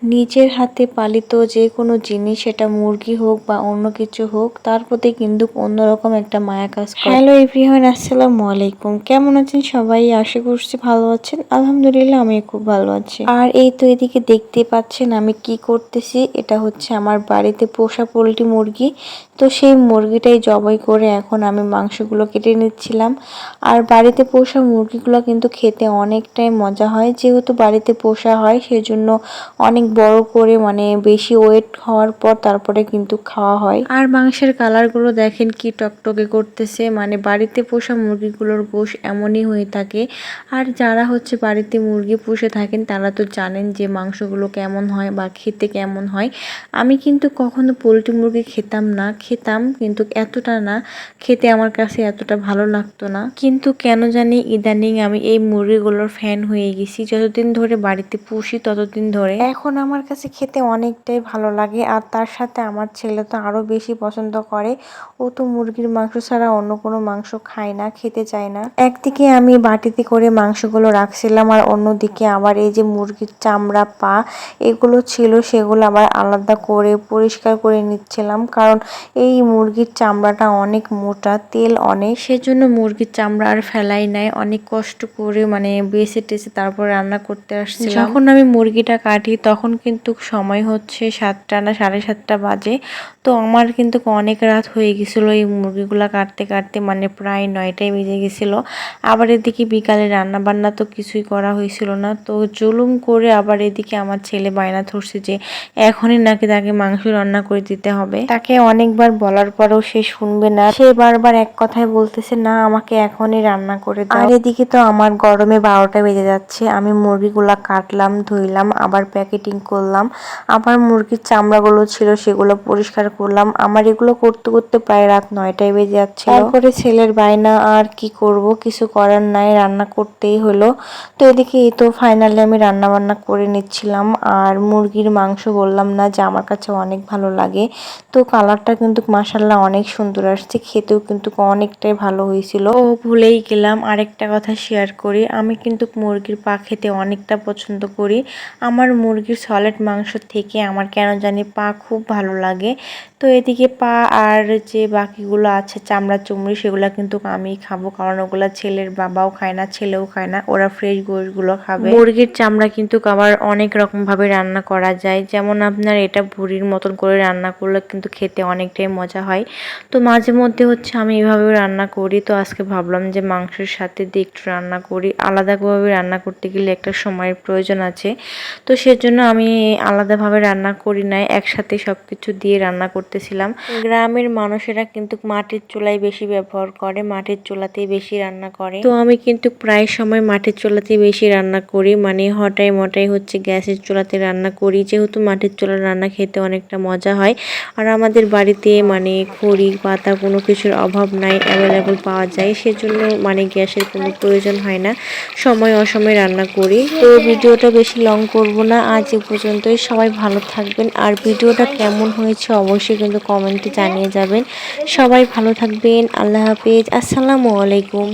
নিজের হাতে পালিত যে কোনো জিনিস, সেটা মুরগি হোক বা অন্য কিছু হোক, তার প্রতি কিন্তু অন্যরকম একটা মায়া কাজ করে। হ্যালো এভরিওয়ান, আসসালামু আলাইকুম। কেমন আছেন সবাই? আশা করছি ভালো আছেন। আলহামদুলিল্লাহ আমি খুব ভালো আছি। আর এই তো এদিকে দেখতে পাচ্ছেন আমি কি করতেছি। এটা হচ্ছে আমার বাড়িতে পোষা পোল্ট্রি মুরগি। তো সেই মুরগিটাই জবাই করে এখন আমি মাংসগুলো কেটে নিচ্ছিলাম। আর বাড়িতে পোষা মুরগিগুলো কিন্তু খেতে অনেকটাই মজা হয়। যেহেতু বাড়িতে পোষা হয় সেজন্য অনেক বড় করে বেশি ওয়েট হওয়ার পর তারপরে কিন্তু খাওয়া হয়। আর মাংসের কালারগুলো দেখেন কি টকটকে করতেছে। বাড়িতে পোষা মুরগিগুলোর গোশ এমনই হয়ে থাকে। আর যারা হচ্ছে বাড়িতে মুরগি পুষে থাকেন তারা তো জানেন যে মাংসগুলো কেমন হয় বা খেতে কেমন হয়। আমি কিন্তু কখনো পোলট্রি মুরগি খেতাম না, খেতাম কিন্তু এতটা না, খেতে আমার কাছে এতটা ভালো লাগতো না। কিন্তু কেন জানি ইদানিং আমি এই মুরগিগুলোর ফ্যান হয়ে গেছি। যতদিন ধরে বাড়িতে পুষি ততদিন ধরে এখন আমার কাছে খেতে অনেকটাই ভালো লাগে। আর তার সাথে আমার ছেলে তো আরো বেশি পছন্দ করে। ও তো মুরগির মাংস ছাড়া অন্য কোনো মাংস খায় না, খেতে চায় না। একদিকে আমি বাটিতে করে মাংসগুলো রাখছিলাম আর অন্যদিকে আবার এই যে মুরগির চামড়া, পা এগুলো ছিল সেগুলো আবার আলাদা করে পরিষ্কার করে নিচ্ছিলাম। কারণ এই মুরগির চামড়াটা অনেক মোটা, তেল অনেক, সেজন্য মুরগির চামড়া আর ফেলাই নাই। অনেক কষ্ট করে বেছে টেছে তারপর রান্না করতে আসছিলাম। যখন আমি মুরগিটা কাটি তখন কিন্তু সময় হচ্ছে 7টা না 7:30 বাজে। তো আমার কিন্তু অনেক রাত হয়ে গেছিলো এই মুরগিগুলা কাটতে কাটতে, প্রায় 9টায় বেজে গেছিলো। আবার এদিকে বিকালে রান্না বান্না তো কিছুই করা হয়েছিল না। তো জুলুম করে আবার এদিকে আমার ছেলে বায়না ধরছে যে এখনই নাকি তাকে মাংস রান্না করে দিতে হবে। তাকে অনেকবার বলার পরেও সে শুনবে না। সে বারবার এক কথায় বলতেছে, না আমাকে এখনই রান্না করে দাও। আর এদিকে তো আমার গরমে 12টা বেজে যাচ্ছে। আমি মুরগিগুলা কাটলাম, ধুইলাম, আবার প্যাকেটিং করলাম, আবার মুরগির চামড়াগুলো ছিল সেগুলো পরিষ্কার করলাম। আমার এগুলো করতে করতে প্রায় রাত 9টায় বেজে যাচ্ছে। তারপরে ছেলের বায়না, আর কি করব, কিছু করার নাই, রান্না করতেই হলো। তো এদিকে এই তো ফাইনালি আমি রান্না বান্না করে নিচ্ছিলাম। আর মুরগির মাংস বললাম না যে আমার কাছে অনেক ভালো লাগে। তো কালারটা কিন্তু মাশাআল্লাহ অনেক সুন্দর আসছে, খেতেও কিন্তু অনেকটাই ভালো হয়েছিল। ও ভুলেই গেলাম আরেকটা কথা শেয়ার করি, আমি কিন্তু মুরগির পা খেতে অনেকটা পছন্দ করি। আমার মুরগির সলিড মাংস থেকে আমার কেন জানি পা খুব ভালো লাগে। তো এদিকে পা আর যে বাকিগুলো আছে চামড়া চুমড়ি সেগুলো কিন্তু আমি খাবো, কারণ ওগুলা ছেলের বাবাও খায় না, ছেলেও খায় না, ওরা ফ্রেশ গোশগুলো খাবে। মুরগির চামড়া কিন্তু আবার অনেক রকম ভাবে রান্না করা যায়। যেমন আপনার এটা ভুড়ির মতন করে রান্না করলে কিন্তু খেতে অনেকটাই মজা হয়। তো মাঝে মধ্যে হচ্ছে আমি এভাবে রান্না করি। তো আজকে ভাবলাম যে মাংসের সাথে দিয়ে একটু রান্না করি। আলাদাভাবে রান্না করতে গেলে একটা সময়ের প্রয়োজন আছে। তো সেজন্য আমি আলাদাভাবে রান্না করি নাই, একসাথে সবকিছু দিয়ে রান্না করতেছিলাম। গ্রামের মানুষেরা কিন্তু মাটির চুলাই বেশি ব্যবহার করে, মাটির চুলাতেই বেশি রান্না করে। তো আমি কিন্তু প্রায় সময় মাটির চুলাতেই বেশি রান্না করি, হটাই মটাই হচ্ছে গ্যাসের চুলাতে রান্না করি, যেহেতু মাটির চুলার রান্না খেতে অনেকটা মজা হয়। আর আমাদের বাড়িতে খড়ি পাতা কোনো কিছুর অভাব নাই, অ্যাভেলেবল পাওয়া যায়, সেজন্য গ্যাসের কোনো প্রয়োজন হয় না, সময় অসময় রান্না করি। তো ভিডিওটা বেশি লং করব না, আজ এ পর্যন্তই। সবাই ভালো থাকবেন। আর ভিডিওটা কেমন হয়েছে অবশ্যই কিন্তু কমেন্টে জানিয়ে যাবেন। সবাই ভালো থাকবেন। আল্লাহ হাফেজ, আসসালামু আলাইকুম।